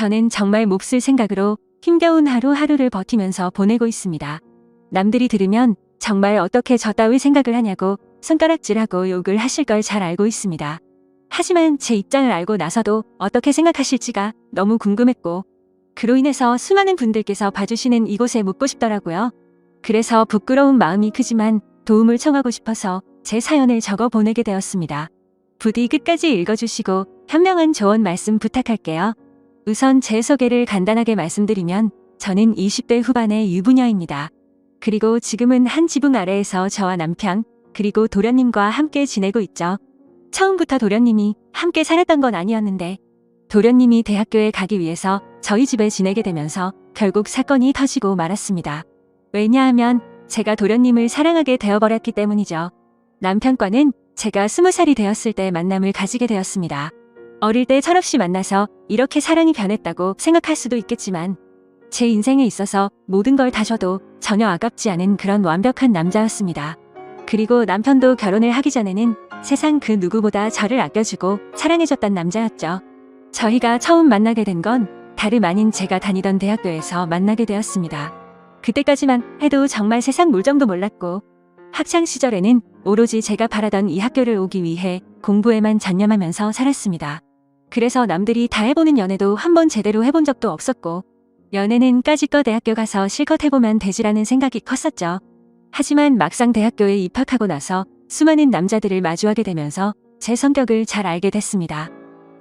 저는 정말 몹쓸 생각으로 힘겨운 하루하루를 버티면서 보내고 있습니다. 남들이 들으면 정말 어떻게 저 따위 생각을 하냐고 손가락질하고 욕을 하실 걸 잘 알고 있습니다. 하지만 제 입장을 알고 나서도 어떻게 생각하실지가 너무 궁금했고, 그로 인해서 수많은 분들께서 봐주시는 이곳에 묻고 싶더라고요. 그래서 부끄러운 마음이 크지만 도움을 청하고 싶어서 제 사연을 적어 보내게 되었습니다. 부디 끝까지 읽어주시고 현명한 조언 말씀 부탁할게요. 우선 제 소개를 간단하게 말씀드리면 저는 20대 후반의 유부녀입니다. 그리고 지금은 한 지붕 아래에서 저와 남편 그리고 도련님과 함께 지내고 있죠. 처음부터 도련님이 함께 살았던 건 아니었는데 도련님이 대학교에 가기 위해서 저희 집에 지내게 되면서 결국 사건이 터지고 말았습니다. 왜냐하면 제가 도련님을 사랑하게 되어버렸기 때문이죠. 남편과는 제가 20살이 되었을 때 만남을 가지게 되었습니다. 어릴 때 철없이 만나서 이렇게 사랑이 변했다고 생각할 수도 있겠지만 제 인생에 있어서 모든 걸 다 줘도 전혀 아깝지 않은 그런 완벽한 남자였습니다. 그리고 남편도 결혼을 하기 전에는 세상 그 누구보다 저를 아껴주고 사랑해줬던 남자였죠. 저희가 처음 만나게 된 건 다름 아닌 제가 다니던 대학교에서 만나게 되었습니다. 그때까지만 해도 정말 세상 물정도 몰랐고 학창 시절에는 오로지 제가 바라던 이 학교를 오기 위해 공부에만 전념하면서 살았습니다. 그래서 남들이 다 해보는 연애도 한번 제대로 해본 적도 없었고 연애는 까짓거 대학교 가서 실컷 해보면 되지라는 생각이 컸었죠. 하지만 막상 대학교에 입학하고 나서 수많은 남자들을 마주하게 되면서 제 성격을 잘 알게 됐습니다.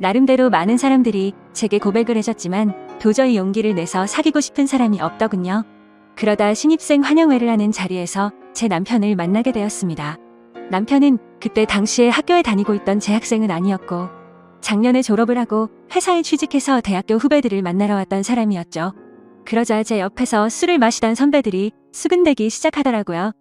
나름대로 많은 사람들이 제게 고백을 해줬지만 도저히 용기를 내서 사귀고 싶은 사람이 없더군요. 그러다 신입생 환영회를 하는 자리에서 제 남편을 만나게 되었습니다. 남편은 그때 당시에 학교에 다니고 있던 재학생은 아니었고 작년에 졸업을 하고 회사에 취직해서 대학교 후배들을 만나러 왔던 사람이었죠. 그러자 제 옆에서 술을 마시던 선배들이 수근대기 시작하더라고요.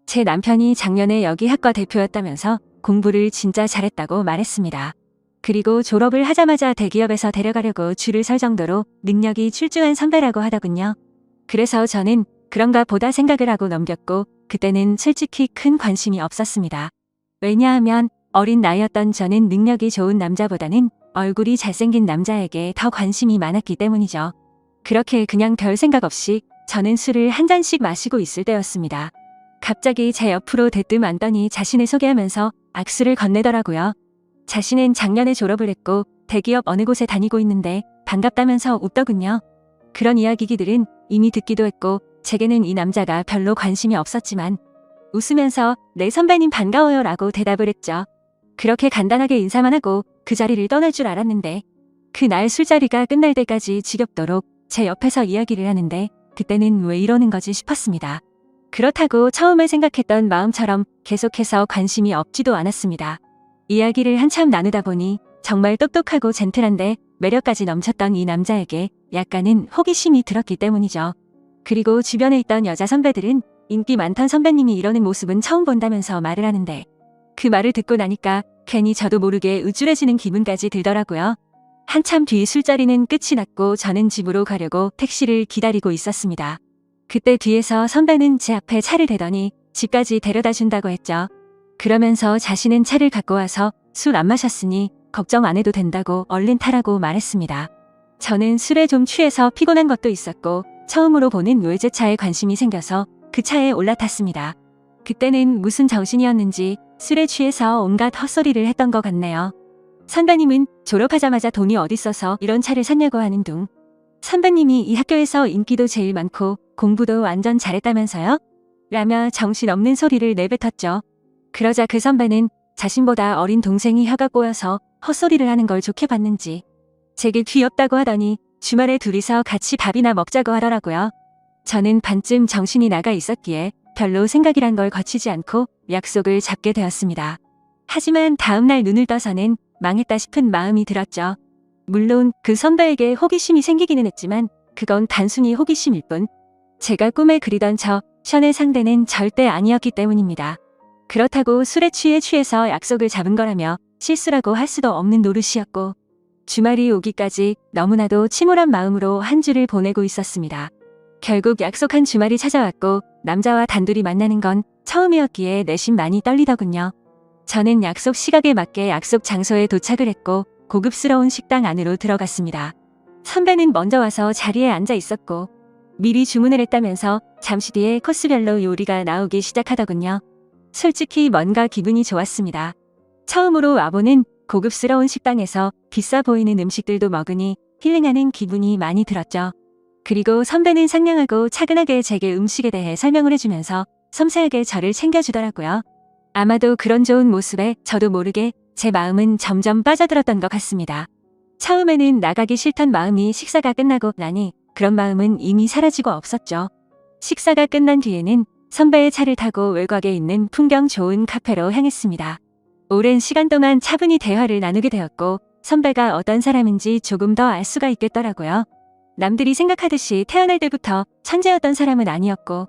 제 남편이 작년에 여기 학과 대표였다면서 공부를 진짜 잘했다고 말했습니다. 그리고 졸업을 하자마자 대기업에서 데려가려고 줄을 설 정도로 능력이 출중한 선배라고 하더군요. 그래서 저는 그런가 보다 생각을 하고 넘겼고 그때는 솔직히 큰 관심이 없었습니다. 왜냐하면 어린 나이였던 저는 능력이 좋은 남자보다는 얼굴이 잘생긴 남자에게 더 관심이 많았기 때문이죠. 그렇게 그냥 별 생각 없이 저는 술을 한 잔씩 마시고 있을 때였습니다. 갑자기 제 옆으로 대뜸 앉더니 자신을 소개하면서 악수를 건네더라고요. 자신은 작년에 졸업을 했고 대기업 어느 곳에 다니고 있는데 반갑다면서 웃더군요. 그런 이야기들은 이미 듣기도 했고 제게는 이 남자가 별로 관심이 없었지만 웃으면서 네 선배님 반가워요 라고 대답을 했죠. 그렇게 간단하게 인사만 하고 그 자리를 떠날 줄 알았는데 그날 술자리가 끝날 때까지 지겹도록 제 옆에서 이야기를 하는데 그때는 왜 이러는 거지 싶었습니다. 그렇다고 처음에 생각했던 마음처럼 계속해서 관심이 없지도 않았습니다. 이야기를 한참 나누다 보니 정말 똑똑하고 젠틀한데 매력까지 넘쳤던 이 남자에게 약간은 호기심이 들었기 때문이죠. 그리고 주변에 있던 여자 선배들은 인기 많던 선배님이 이러는 모습은 처음 본다면서 말을 하는데 그 말을 듣고 나니까 괜히 저도 모르게 우쭐해지는 기분까지 들더라고요. 한참 뒤 술자리는 끝이 났고 저는 집으로 가려고 택시를 기다리고 있었습니다. 그때 뒤에서 선배는 제 앞에 차를 대더니 집까지 데려다 준다고 했죠. 그러면서 자신은 차를 갖고 와서 술 안 마셨으니 걱정 안 해도 된다고 얼른 타라고 말했습니다. 저는 술에 좀 취해서 피곤한 것도 있었고 처음으로 보는 외제차에 관심이 생겨서 그 차에 올라탔습니다. 그때는 무슨 정신이었는지 술에 취해서 온갖 헛소리를 했던 것 같네요. 선배님은 졸업하자마자 돈이 어딨어서 이런 차를 샀냐고 하는 둥. 선배님이 이 학교에서 인기도 제일 많고 공부도 완전 잘했다면서요? 라며 정신없는 소리를 내뱉었죠. 그러자 그 선배는 자신보다 어린 동생이 혀가 꼬여서 헛소리를 하는 걸 좋게 봤는지 제게 귀엽다고 하더니 주말에 둘이서 같이 밥이나 먹자고 하더라고요. 저는 반쯤 정신이 나가 있었기에 별로 생각이란 걸 거치지 않고 약속을 잡게 되었습니다. 하지만 다음날 눈을 떠서는 망했다 싶은 마음이 들었죠. 물론 그 선배에게 호기심이 생기기는 했지만 그건 단순히 호기심일 뿐 제가 꿈에 그리던 저 션의 상대는 절대 아니었기 때문입니다. 그렇다고 술에 취해서 약속을 잡은 거라며 실수라고 할 수도 없는 노릇이었고 주말이 오기까지 너무나도 침울한 마음으로 한 주를 보내고 있었습니다. 결국 약속한 주말이 찾아왔고 남자와 단둘이 만나는 건 처음이었기에 내심 많이 떨리더군요. 저는 약속 시각에 맞게 약속 장소에 도착을 했고 고급스러운 식당 안으로 들어갔습니다. 선배는 먼저 와서 자리에 앉아 있었고 미리 주문을 했다면서 잠시 뒤에 코스별로 요리가 나오기 시작하더군요. 솔직히 뭔가 기분이 좋았습니다. 처음으로 와보는 고급스러운 식당에서 비싸 보이는 음식들도 먹으니 힐링하는 기분이 많이 들었죠. 그리고 선배는 상냥하고 차근하게 제게 음식에 대해 설명을 해주면서 섬세하게 저를 챙겨주더라고요. 아마도 그런 좋은 모습에 저도 모르게 제 마음은 점점 빠져들었던 것 같습니다. 처음에는 나가기 싫던 마음이 식사가 끝나고 나니 그런 마음은 이미 사라지고 없었죠. 식사가 끝난 뒤에는 선배의 차를 타고 외곽에 있는 풍경 좋은 카페로 향했습니다. 오랜 시간 동안 차분히 대화를 나누게 되었고 선배가 어떤 사람인지 조금 더 알 수가 있겠더라고요. 남들이 생각하듯이 태어날 때부터 천재였던 사람은 아니었고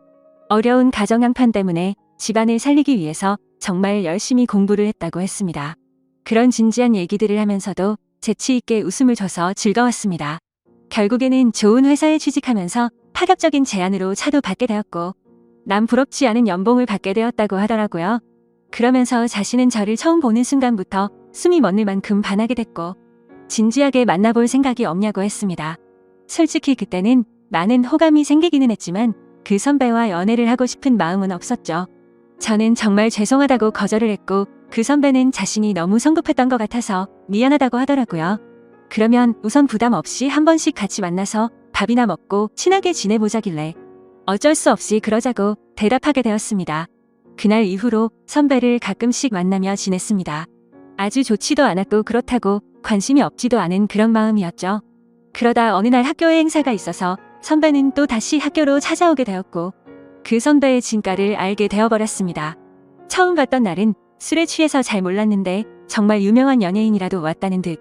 어려운 가정 형편 때문에 집안을 살리기 위해서 정말 열심히 공부를 했다고 했습니다. 그런 진지한 얘기들을 하면서도 재치 있게 웃음을 줘서 즐거웠습니다. 결국에는 좋은 회사에 취직하면서 파격적인 제안으로 차도 받게 되었고 남 부럽지 않은 연봉을 받게 되었다고 하더라고요. 그러면서 자신은 저를 처음 보는 순간부터 숨이 멎을 만큼 반하게 됐고 진지하게 만나볼 생각이 없냐고 했습니다. 솔직히 그때는 많은 호감이 생기기는 했지만 그 선배와 연애를 하고 싶은 마음은 없었죠. 저는 정말 죄송하다고 거절을 했고 그 선배는 자신이 너무 성급했던 것 같아서 미안하다고 하더라고요. 그러면 우선 부담 없이 한 번씩 같이 만나서 밥이나 먹고 친하게 지내보자길래 어쩔 수 없이 그러자고 대답하게 되었습니다. 그날 이후로 선배를 가끔씩 만나며 지냈습니다. 아주 좋지도 않았고 그렇다고 관심이 없지도 않은 그런 마음이었죠. 그러다 어느 날 학교에 행사가 있어서 선배는 또 다시 학교로 찾아오게 되었고 그 선배의 진가를 알게 되어버렸습니다. 처음 봤던 날은 술에 취해서 잘 몰랐는데 정말 유명한 연예인이라도 왔다는 듯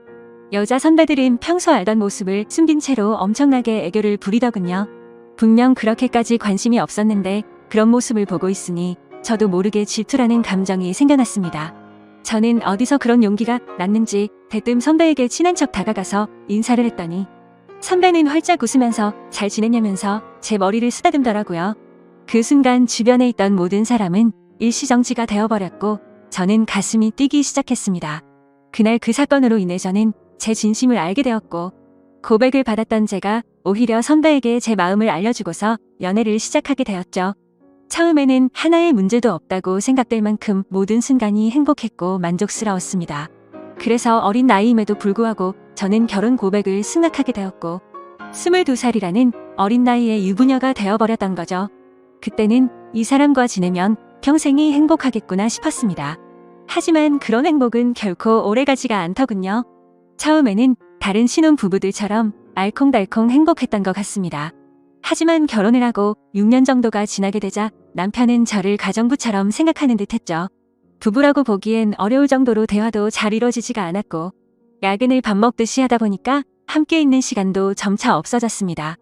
여자 선배들은 평소 알던 모습을 숨긴 채로 엄청나게 애교를 부리더군요. 분명 그렇게까지 관심이 없었는데 그런 모습을 보고 있으니 저도 모르게 질투라는 감정이 생겨났습니다. 저는 어디서 그런 용기가 났는지 대뜸 선배에게 친한 척 다가가서 인사를 했더니 선배는 활짝 웃으면서 잘 지냈냐면서 제 머리를 쓰다듬더라고요. 그 순간 주변에 있던 모든 사람은 일시정지가 되어버렸고 저는 가슴이 뛰기 시작했습니다. 그날 그 사건으로 인해 저는 제 진심을 알게 되었고 고백을 받았던 제가 오히려 선배에게 제 마음을 알려주고서 연애를 시작하게 되었죠. 처음에는 하나의 문제도 없다고 생각될 만큼 모든 순간이 행복했고 만족스러웠습니다. 그래서 어린 나이임에도 불구하고 저는 결혼 고백을 승낙하게 되었고 22살이라는 어린 나이에 유부녀가 되어버렸던 거죠. 그때는 이 사람과 지내면 평생이 행복하겠구나 싶었습니다. 하지만 그런 행복은 결코 오래가지가 않더군요. 처음에는 다른 신혼 부부들처럼 알콩달콩 행복했던 것 같습니다. 하지만 결혼을 하고 6년 정도가 지나게 되자 남편은 저를 가정부처럼 생각하는 듯 했죠. 부부라고 보기엔 어려울 정도로 대화도 잘 이루어지지가 않았고 야근을 밥 먹듯이 하다 보니까 함께 있는 시간도 점차 없어졌습니다.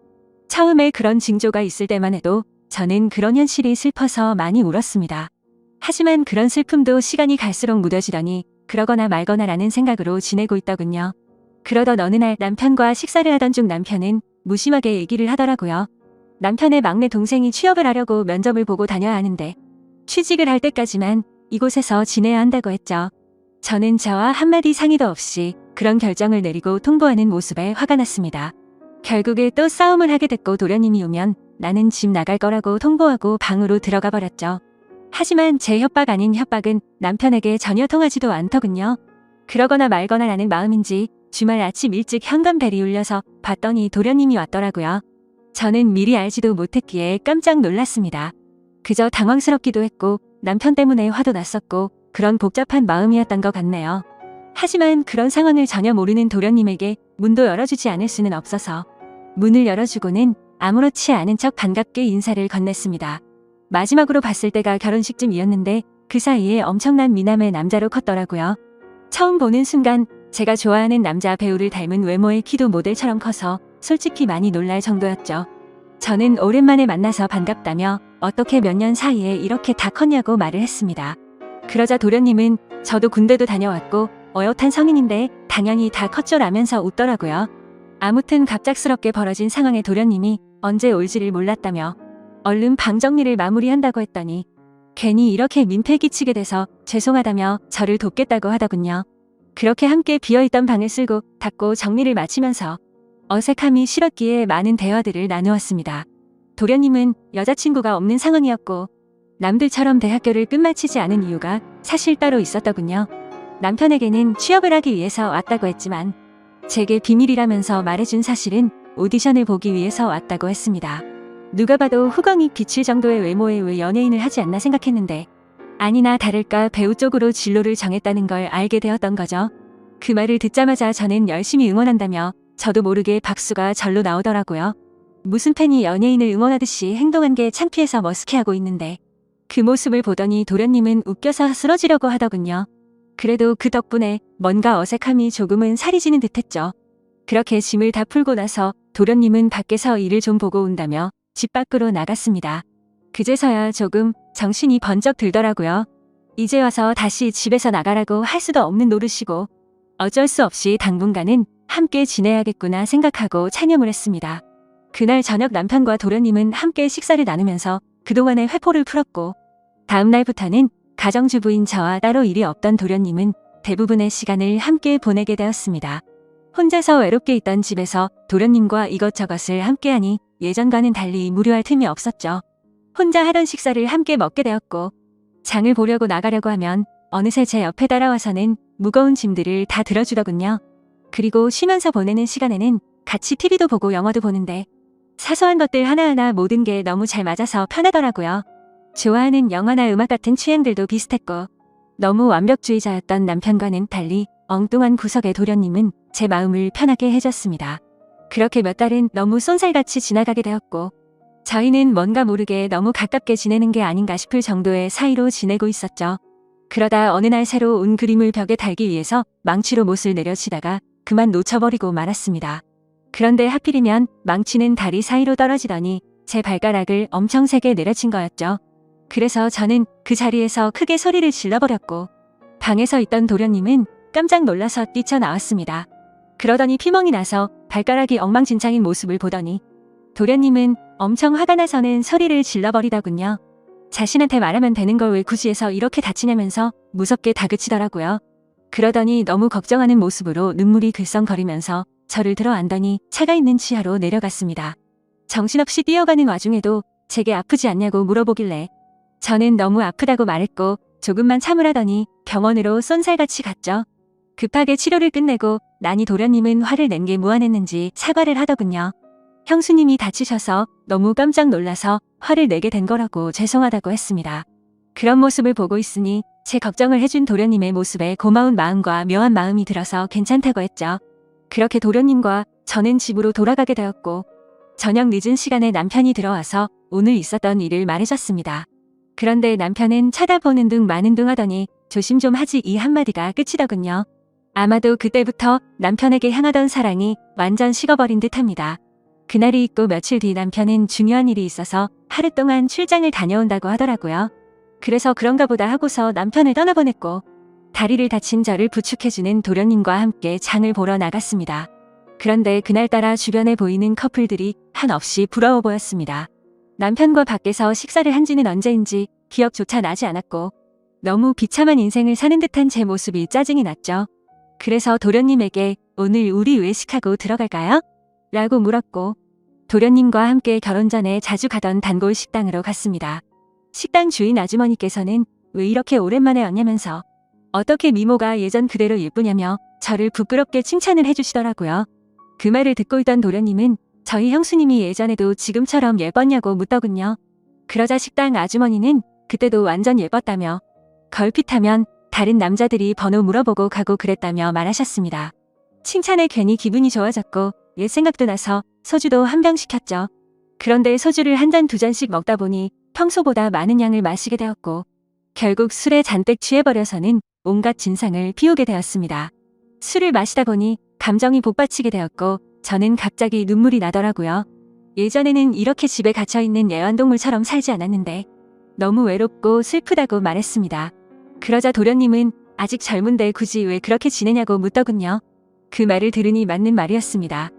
처음에 그런 징조가 있을 때만 해도 저는 그런 현실이 슬퍼서 많이 울었습니다. 하지만 그런 슬픔도 시간이 갈수록 무뎌지더니 그러거나 말거나라는 생각으로 지내고 있더군요. 그러던 어느 날 남편과 식사를 하던 중 남편은 무심하게 얘기를 하더라고요. 남편의 막내 동생이 취업을 하려고 면접을 보고 다녀야 하는데 취직을 할 때까지만 이곳에서 지내야 한다고 했죠. 저는 저와 한마디 상의도 없이 그런 결정을 내리고 통보하는 모습에 화가 났습니다. 결국에 또 싸움을 하게 됐고 도련님이 오면 나는 집 나갈 거라고 통보하고 방으로 들어가 버렸죠. 하지만 제 협박 아닌 협박은 남편에게 전혀 통하지도 않더군요. 그러거나 말거나라는 마음인지 주말 아침 일찍 현관벨이 울려서 봤더니 도련님이 왔더라고요. 저는 미리 알지도 못했기에 깜짝 놀랐습니다. 그저 당황스럽기도 했고 남편 때문에 화도 났었고 그런 복잡한 마음이었던 것 같네요. 하지만 그런 상황을 전혀 모르는 도련님에게 문도 열어주지 않을 수는 없어서 문을 열어주고는 아무렇지 않은 척 반갑게 인사를 건넸습니다. 마지막으로 봤을 때가 결혼식쯤이었는데 그 사이에 엄청난 미남의 남자로 컸더라고요. 처음 보는 순간 제가 좋아하는 남자 배우를 닮은 외모의 키도 모델처럼 커서 솔직히 많이 놀랄 정도였죠. 저는 오랜만에 만나서 반갑다며 어떻게 몇 년 사이에 이렇게 다 컸냐고 말을 했습니다. 그러자 도련님은 저도 군대도 다녀왔고 어엿한 성인인데 당연히 다 컸죠라면서 웃더라고요. 아무튼 갑작스럽게 벌어진 상황에 도련님이 언제 올지를 몰랐다며 얼른 방 정리를 마무리한다고 했더니 괜히 이렇게 민폐 끼치게 돼서 죄송하다며 저를 돕겠다고 하더군요. 그렇게 함께 비어있던 방을 쓸고 닫고 정리를 마치면서 어색함이 싫었기에 많은 대화들을 나누었습니다. 도련님은 여자친구가 없는 상황이었고 남들처럼 대학교를 끝마치지 않은 이유가 사실 따로 있었더군요. 남편에게는 취업을 하기 위해서 왔다고 했지만 제게 비밀이라면서 말해준 사실은 오디션을 보기 위해서 왔다고 했습니다. 누가 봐도 후광이 비칠 정도의 외모에 왜 연예인을 하지 않나 생각했는데 아니나 다를까 배우 쪽으로 진로를 정했다는 걸 알게 되었던 거죠. 그 말을 듣자마자 저는 열심히 응원한다며 저도 모르게 박수가 절로 나오더라고요. 무슨 팬이 연예인을 응원하듯이 행동한 게 창피해서 머쓱해하고 있는데 그 모습을 보더니 도련님은 웃겨서 쓰러지려고 하더군요. 그래도 그 덕분에 뭔가 어색함이 조금은 살이 지는 듯했죠. 그렇게 짐을 다 풀고 나서 도련님은 밖에서 일을 좀 보고 온다며 집 밖으로 나갔습니다. 그제서야 조금 정신이 번쩍 들더라고요. 이제 와서 다시 집에서 나가라고 할 수도 없는 노릇이고 어쩔 수 없이 당분간은 함께 지내야겠구나 생각하고 차념을 했습니다. 그날 저녁 남편과 도련님은 함께 식사를 나누면서 그동안의 회포를 풀었고 다음 날부터는 가정주부인 저와 따로 일이 없던 도련님은 대부분의 시간을 함께 보내게 되었습니다. 혼자서 외롭게 있던 집에서 도련님과 이것저것을 함께하니 예전과는 달리 무료할 틈이 없었죠. 혼자 하던 식사를 함께 먹게 되었고 장을 보려고 나가려고 하면 어느새 제 옆에 따라와서는 무거운 짐들을 다 들어주더군요. 그리고 쉬면서 보내는 시간에는 같이 TV도 보고 영화도 보는데 사소한 것들 하나하나 모든 게 너무 잘 맞아서 편하더라고요. 좋아하는 영화나 음악 같은 취향들도 비슷했고 너무 완벽주의자였던 남편과는 달리 엉뚱한 구석의 도련님은 제 마음을 편하게 해줬습니다. 그렇게 몇 달은 너무 쏜살같이 지나가게 되었고 저희는 뭔가 모르게 너무 가깝게 지내는 게 아닌가 싶을 정도의 사이로 지내고 있었죠. 그러다 어느 날 새로 운 그림을 벽에 달기 위해서 망치로 못을 내려치다가 그만 놓쳐버리고 말았습니다. 그런데 하필이면 망치는 다리 사이로 떨어지더니 제 발가락을 엄청 세게 내려친 거였죠. 그래서 저는 그 자리에서 크게 소리를 질러버렸고 방에서 있던 도련님은 깜짝 놀라서 뛰쳐나왔습니다. 그러더니 피멍이 나서 발가락이 엉망진창인 모습을 보더니 도련님은 엄청 화가 나서는 소리를 질러버리더군요. 자신한테 말하면 되는 걸 왜 굳이 해서 이렇게 다치냐면서 무섭게 다그치더라고요. 그러더니 너무 걱정하는 모습으로 눈물이 글썽거리면서 저를 들어 안더니 차가 있는 지하로 내려갔습니다. 정신없이 뛰어가는 와중에도 제게 아프지 않냐고 물어보길래 저는 너무 아프다고 말했고 조금만 참으라더니 병원으로 쏜살같이 갔죠. 급하게 치료를 끝내고 나니 도련님은 화를 낸 게 무안했는지 사과를 하더군요. 형수님이 다치셔서 너무 깜짝 놀라서 화를 내게 된 거라고 죄송하다고 했습니다. 그런 모습을 보고 있으니 제 걱정을 해준 도련님의 모습에 고마운 마음과 묘한 마음이 들어서 괜찮다고 했죠. 그렇게 도련님과 저는 집으로 돌아가게 되었고 저녁 늦은 시간에 남편이 들어와서 오늘 있었던 일을 말해줬습니다. 그런데 남편은 쳐다보는 둥 마는 둥 하더니 조심 좀 하지 이 한마디가 끝이더군요. 아마도 그때부터 남편에게 향하던 사랑이 완전 식어버린 듯합니다. 그날이 있고 며칠 뒤 남편은 중요한 일이 있어서 하루 동안 출장을 다녀온다고 하더라고요. 그래서 그런가 보다 하고서 남편을 떠나보냈고 다리를 다친 저를 부축해주는 도련님과 함께 장을 보러 나갔습니다. 그런데 그날따라 주변에 보이는 커플들이 한없이 부러워 보였습니다. 남편과 밖에서 식사를 한 지는 언제인지 기억조차 나지 않았고 너무 비참한 인생을 사는 듯한 제 모습이 짜증이 났죠. 그래서 도련님에게 오늘 우리 외식하고 들어갈까요? 라고 물었고 도련님과 함께 결혼 전에 자주 가던 단골 식당으로 갔습니다. 식당 주인 아주머니께서는 왜 이렇게 오랜만에 왔냐면서 어떻게 미모가 예전 그대로 예쁘냐며 저를 부끄럽게 칭찬을 해주시더라고요. 그 말을 듣고 있던 도련님은 저희 형수님이 예전에도 지금처럼 예뻤냐고 묻더군요. 그러자 식당 아주머니는 그때도 완전 예뻤다며 걸핏하면 다른 남자들이 번호 물어보고 가고 그랬다며 말하셨습니다. 칭찬에 괜히 기분이 좋아졌고 옛 생각도 나서 소주도 한 병 시켰죠. 그런데 소주를 한 잔 두 잔씩 먹다 보니 평소보다 많은 양을 마시게 되었고 결국 술에 잔뜩 취해버려서는 온갖 진상을 피우게 되었습니다. 술을 마시다 보니 감정이 복받치게 되었고 저는 갑자기 눈물이 나더라고요. 예전에는 이렇게 집에 갇혀있는 애완동물처럼 살지 않았는데 너무 외롭고 슬프다고 말했습니다. 그러자 도련님은 아직 젊은데 굳이 왜 그렇게 지내냐고 묻더군요. 그 말을 들으니 맞는 말이었습니다.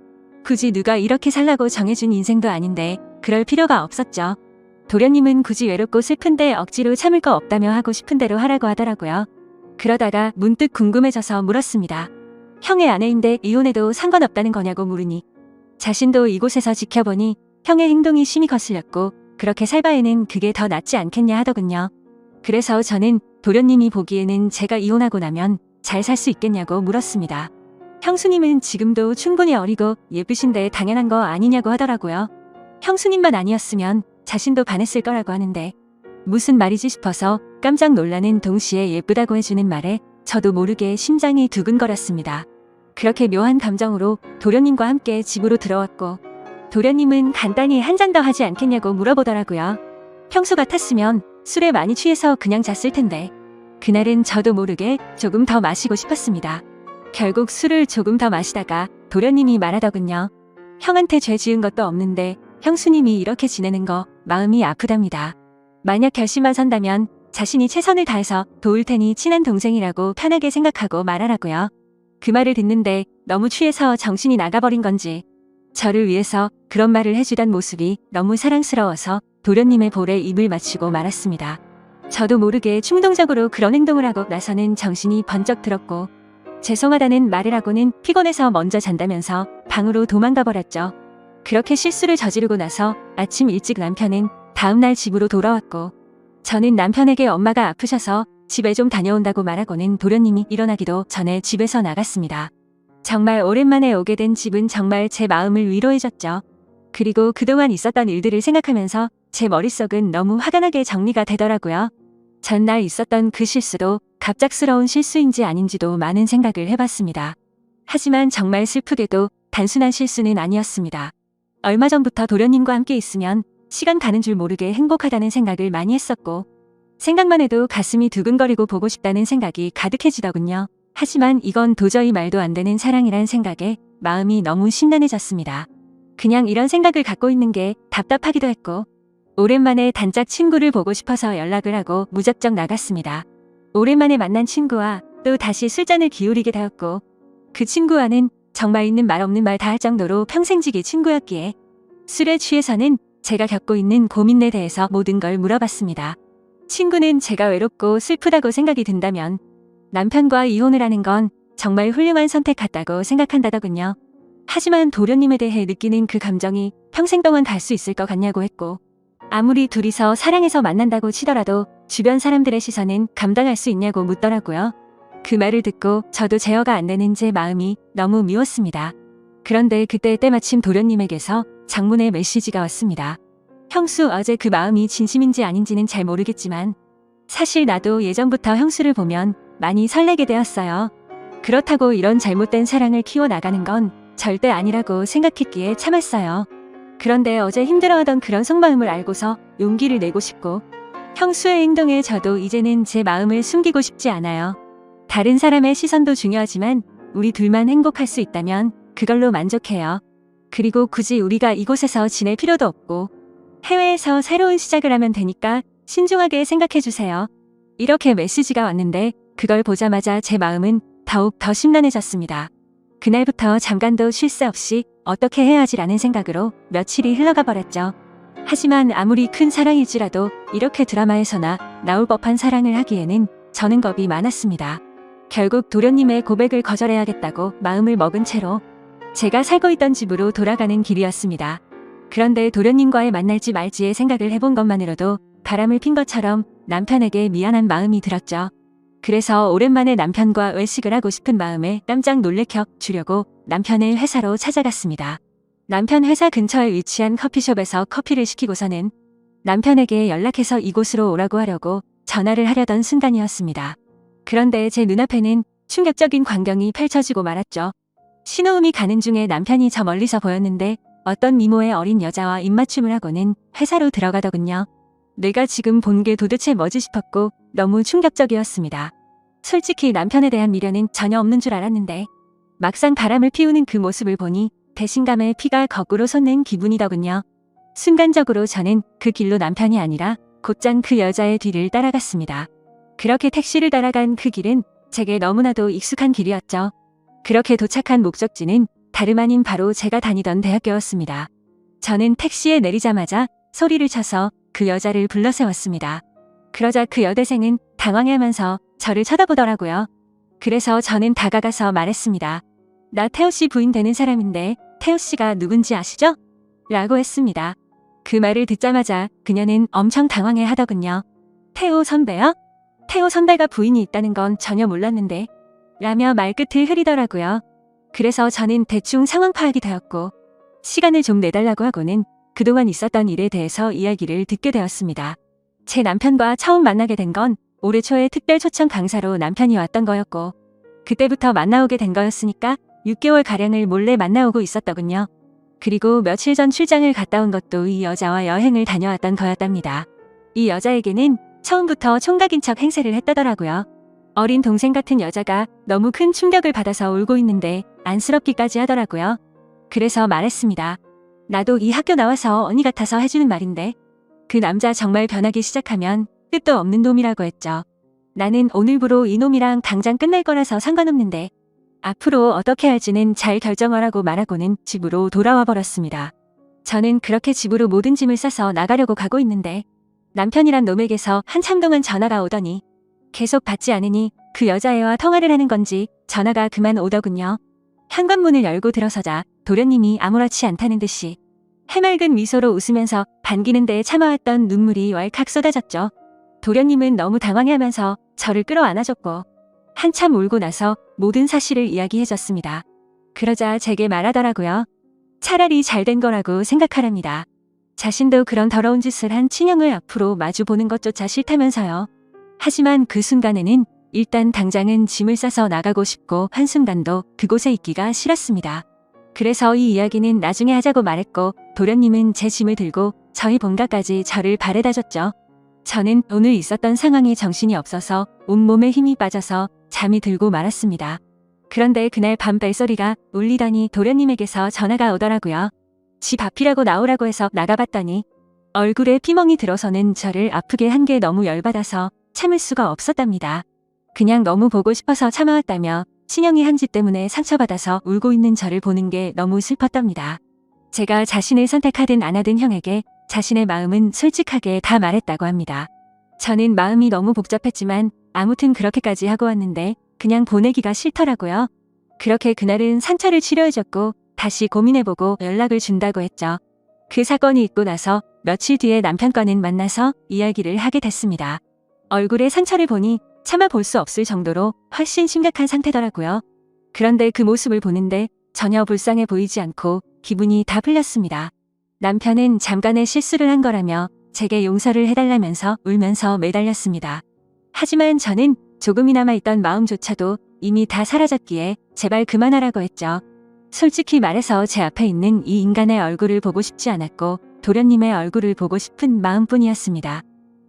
굳이 누가 이렇게 살라고 정해준 인생도 아닌데 그럴 필요가 없었죠. 도련님은 굳이 외롭고 슬픈데 억지로 참을 거 없다며 하고 싶은 대로 하라고 하더라고요. 그러다가 문득 궁금해져서 물었습니다. 형의 아내인데 이혼해도 상관없다는 거냐고 물으니 자신도 이곳에서 지켜보니 형의 행동이 심히 거슬렸고 그렇게 살 바에는 그게 더 낫지 않겠냐 하더군요. 그래서 저는 도련님이 보기에는 제가 이혼하고 나면 잘 살 수 있겠냐고 물었습니다. 형수님은 지금도 충분히 어리고 예쁘신데 당연한 거 아니냐고 하더라고요. 형수님만 아니었으면 자신도 반했을 거라고 하는데 무슨 말이지 싶어서 깜짝 놀라는 동시에 예쁘다고 해주는 말에 저도 모르게 심장이 두근거렸습니다. 그렇게 묘한 감정으로 도련님과 함께 집으로 들어왔고 도련님은 간단히 한 잔 더 하지 않겠냐고 물어보더라고요. 평소 같았으면 술에 많이 취해서 그냥 잤을 텐데 그날은 저도 모르게 조금 더 마시고 싶었습니다. 결국 술을 조금 더 마시다가 도련님이 말하더군요. 형한테 죄 지은 것도 없는데 형수님이 이렇게 지내는 거 마음이 아프답니다. 만약 결심만 선다면 자신이 최선을 다해서 도울 테니 친한 동생이라고 편하게 생각하고 말하라고요. 그 말을 듣는데 너무 취해서 정신이 나가버린 건지 저를 위해서 그런 말을 해주던 모습이 너무 사랑스러워서 도련님의 볼에 입을 맞추고 말았습니다. 저도 모르게 충동적으로 그런 행동을 하고 나서는 정신이 번쩍 들었고 죄송하다는 말을 하고는 피곤해서 먼저 잔다면서 방으로 도망가 버렸죠. 그렇게 실수를 저지르고 나서 아침 일찍 남편은 다음날 집으로 돌아왔고 저는 남편에게 엄마가 아프셔서 집에 좀 다녀온다고 말하고는 도련님이 일어나기도 전에 집에서 나갔습니다. 정말 오랜만에 오게 된 집은 정말 제 마음을 위로해줬죠. 그리고 그동안 있었던 일들을 생각하면서 제 머릿속은 너무 화가 나게 정리가 되더라고요. 전날 있었던 그 실수도 갑작스러운 실수인지 아닌지도 많은 생각을 해봤습니다. 하지만 정말 슬프게도 단순한 실수는 아니었습니다. 얼마 전부터 도련님과 함께 있으면 시간 가는 줄 모르게 행복하다는 생각을 많이 했었고 생각만 해도 가슴이 두근거리고 보고 싶다는 생각이 가득해지더군요. 하지만 이건 도저히 말도 안 되는 사랑이란 생각에 마음이 너무 심란해졌습니다. 그냥 이런 생각을 갖고 있는 게 답답하기도 했고 오랜만에 단짝 친구를 보고 싶어서 연락을 하고 무작정 나갔습니다. 오랜만에 만난 친구와 또 다시 술잔을 기울이게 되었고 그 친구와는 정말 있는 말 없는 말 다 할 정도로 평생지기 친구였기에 술에 취해서는 제가 겪고 있는 고민에 대해서 모든 걸 물어봤습니다. 친구는 제가 외롭고 슬프다고 생각이 든다면 남편과 이혼을 하는 건 정말 훌륭한 선택 같다고 생각한다더군요. 하지만 도련님에 대해 느끼는 그 감정이 평생 동안 갈 수 있을 것 같냐고 했고 아무리 둘이서 사랑해서 만난다고 치더라도 주변 사람들의 시선은 감당할 수 있냐고 묻더라고요. 그 말을 듣고 저도 제어가 안 되는 제 마음이 너무 미웠습니다. 그런데 그때 때마침 도련님에게서 장문의 메시지가 왔습니다. 형수, 어제 그 마음이 진심인지 아닌지는 잘 모르겠지만 사실 나도 예전부터 형수를 보면 많이 설레게 되었어요. 그렇다고 이런 잘못된 사랑을 키워나가는 건 절대 아니라고 생각했기에 참았어요. 그런데 어제 힘들어하던 그런 속마음을 알고서 용기를 내고 싶고 형수의 행동에 저도 이제는 제 마음을 숨기고 싶지 않아요. 다른 사람의 시선도 중요하지만 우리 둘만 행복할 수 있다면 그걸로 만족해요. 그리고 굳이 우리가 이곳에서 지낼 필요도 없고 해외에서 새로운 시작을 하면 되니까 신중하게 생각해주세요. 이렇게 메시지가 왔는데 그걸 보자마자 제 마음은 더욱 더 심란해졌습니다. 그날부터 잠깐도 쉴 새 없이 어떻게 해야지라는 생각으로 며칠이 흘러가 버렸죠. 하지만 아무리 큰 사랑일지라도 이렇게 드라마에서나 나올 법한 사랑을 하기에는 저는 겁이 많았습니다. 결국 도련님의 고백을 거절해야겠다고 마음을 먹은 채로 제가 살고 있던 집으로 돌아가는 길이었습니다. 그런데 도련님과의 만날지 말지의 생각을 해본 것만으로도 바람을 핀 것처럼 남편에게 미안한 마음이 들었죠. 그래서 오랜만에 남편과 외식을 하고 싶은 마음에 깜짝 놀래켜 주려고 남편의 회사로 찾아갔습니다. 남편 회사 근처에 위치한 커피숍에서 커피를 시키고서는 남편에게 연락해서 이곳으로 오라고 하려고 전화를 하려던 순간이었습니다. 그런데 제 눈앞에는 충격적인 광경이 펼쳐지고 말았죠. 신호음이 가는 중에 남편이 저 멀리서 보였는데 어떤 미모의 어린 여자와 입맞춤을 하고는 회사로 들어가더군요. 내가 지금 본 게 도대체 뭐지 싶었고 너무 충격적이었습니다. 솔직히 남편에 대한 미련은 전혀 없는 줄 알았는데 막상 바람을 피우는 그 모습을 보니 배신감에 피가 거꾸로 솟는 기분이더군요. 순간적으로 저는 그 길로 남편이 아니라 곧장 그 여자의 뒤를 따라갔습니다. 그렇게 택시를 따라간 그 길은 제게 너무나도 익숙한 길이었죠. 그렇게 도착한 목적지는 다름 아닌 바로 제가 다니던 대학교였습니다. 저는 택시에 내리자마자 소리를 쳐서 그 여자를 불러 세웠습니다. 그러자 그 여대생은 당황해하면서 저를 쳐다보더라고요. 그래서 저는 다가가서 말했습니다. 나 태호 씨 부인 되는 사람인데 태호 씨가 누군지 아시죠? 라고 했습니다. 그 말을 듣자마자 그녀는 엄청 당황해 하더군요. 태호 선배요? 태호 선배가 부인이 있다는 건 전혀 몰랐는데 라며 말끝을 흐리더라고요. 그래서 저는 대충 상황 파악이 되었고 시간을 좀 내달라고 하고는 그동안 있었던 일에 대해서 이야기를 듣게 되었습니다. 제 남편과 처음 만나게 된 건 올해 초에 특별 초청 강사로 남편이 왔던 거였고 그때부터 만나오게 된 거였으니까 6개월가량을 몰래 만나오고 있었더군요. 그리고 며칠 전 출장을 갔다 온 것도 이 여자와 여행을 다녀왔던 거였답니다. 이 여자에게는 처음부터 총각인 척 행세를 했다더라고요. 어린 동생 같은 여자가 너무 큰 충격을 받아서 울고 있는데 안쓰럽기까지 하더라고요. 그래서 말했습니다. 나도 이 학교 나와서 언니 같아서 해주는 말인데 그 남자 정말 변하기 시작하면 끝도 없는 놈이라고 했죠. 나는 오늘부로 이 놈이랑 당장 끝낼 거라서 상관없는데 앞으로 어떻게 할지는 잘 결정하라고 말하고는 집으로 돌아와 버렸습니다. 저는 그렇게 집으로 모든 짐을 싸서 나가려고 가고 있는데 남편이란 놈에게서 한참 동안 전화가 오더니 계속 받지 않으니 그 여자애와 통화를 하는 건지 전화가 그만 오더군요. 현관문을 열고 들어서자 도련님이 아무렇지 않다는 듯이 해맑은 미소로 웃으면서 반기는 데에 참아왔던 눈물이 왈칵 쏟아졌죠. 도련님은 너무 당황해하면서 저를 끌어안아줬고 한참 울고 나서 모든 사실을 이야기해줬습니다. 그러자 제게 말하더라고요. 차라리 잘된 거라고 생각하랍니다. 자신도 그런 더러운 짓을 한 친형을 앞으로 마주 보는 것조차 싫다면서요. 하지만 그 순간에는 일단 당장은 짐을 싸서 나가고 싶고 한순간도 그곳에 있기가 싫었습니다. 그래서 이 이야기는 나중에 하자고 말했고 도련님은 제 짐을 들고 저희 본가까지 저를 바래다줬죠. 저는 오늘 있었던 상황에 정신이 없어서 온몸에 힘이 빠져서 잠이 들고 말았습니다. 그런데 그날 밤 벨소리가 울리더니 도련님에게서 전화가 오더라고요. 집 앞이라고 나오라고 해서 나가봤더니 얼굴에 피멍이 들어서는 저를 아프게 한 게 너무 열받아서 참을 수가 없었답니다. 그냥 너무 보고 싶어서 참아왔다며 친형이 한 짓 때문에 상처받아서 울고 있는 저를 보는 게 너무 슬펐답니다. 제가 자신을 선택하든 안 하든 형에게 자신의 마음은 솔직하게 다 말했다고 합니다. 저는 마음이 너무 복잡했지만 아무튼 그렇게까지 하고 왔는데 그냥 보내기가 싫더라고요. 그렇게 그날은 상처를 치료해줬고 다시 고민해보고 연락을 준다고 했죠. 그 사건이 있고 나서 며칠 뒤에 남편과는 만나서 이야기를 하게 됐습니다. 얼굴에 상처를 보니 참아 볼 수 없을 정도로 훨씬 심각한 상태더라고요. 그런데 그 모습을 보는데 전혀 불쌍해 보이지 않고 기분이 다 풀렸습니다. 남편은 잠깐의 실수를 한 거라며 제게 용서를 해달라면서 울면서 매달렸습니다. 하지만 저는 조금이나마 있던 마음조차도 이미 다 사라졌기에 제발 그만하라고 했죠. 솔직히 말해서 제 앞에 있는 이 인간의 얼굴을 보고 싶지 않았고 도련님의 얼굴을 보고 싶은 마음뿐이었습니다.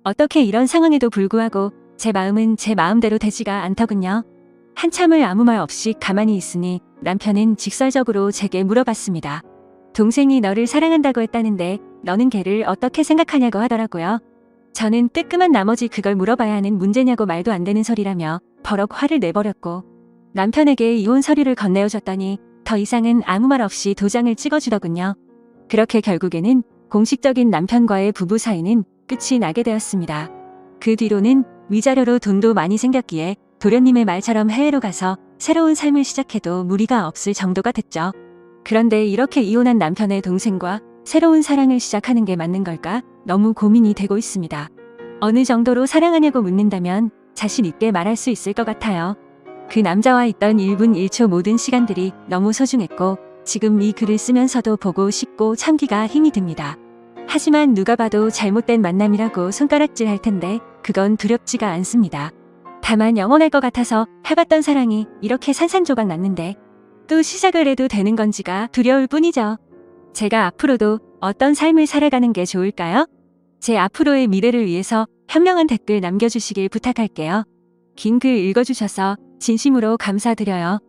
어떻게 이런 상황에도 불구하고 제 마음은 제 마음대로 되지가 않더군요. 한참을 아무 말 없이 가만히 있으니 남편은 직설적으로 제게 물어봤습니다. 동생이 너를 사랑한다고 했다는데 너는 걔를 어떻게 생각하냐고 하더라고요. 저는 뜨끔한 나머지 그걸 물어봐야 하는 문제냐고 말도 안 되는 소리라며 버럭 화를 내버렸고 남편에게 이혼 서류를 건네어줬더니 더 이상은 아무 말 없이 도장을 찍어주더군요. 그렇게 결국에는 공식적인 남편과의 부부 사이는 끝이 나게 되었습니다. 그 뒤로는 위자료로 돈도 많이 생겼기에 도련님의 말처럼 해외로 가서 새로운 삶을 시작해도 무리가 없을 정도가 됐죠. 그런데 이렇게 이혼한 남편의 동생과 새로운 사랑을 시작하는 게 맞는 걸까? 너무 고민이 되고 있습니다. 어느 정도로 사랑하냐고 묻는다면 자신 있게 말할 수 있을 것 같아요. 그 남자와 있던 1분 1초 모든 시간들이 너무 소중했고 지금 이 글을 쓰면서도 보고 싶고 참기가 힘이 듭니다. 하지만 누가 봐도 잘못된 만남이라고 손가락질 할 텐데 그건 두렵지가 않습니다. 다만 영원할 것 같아서 해봤던 사랑이 이렇게 산산조각 났는데 또 시작을 해도 되는 건지가 두려울 뿐이죠. 제가 앞으로도 어떤 삶을 살아가는 게 좋을까요? 제 앞으로의 미래를 위해서 현명한 댓글 남겨주시길 부탁할게요. 긴 글 읽어주셔서 진심으로 감사드려요.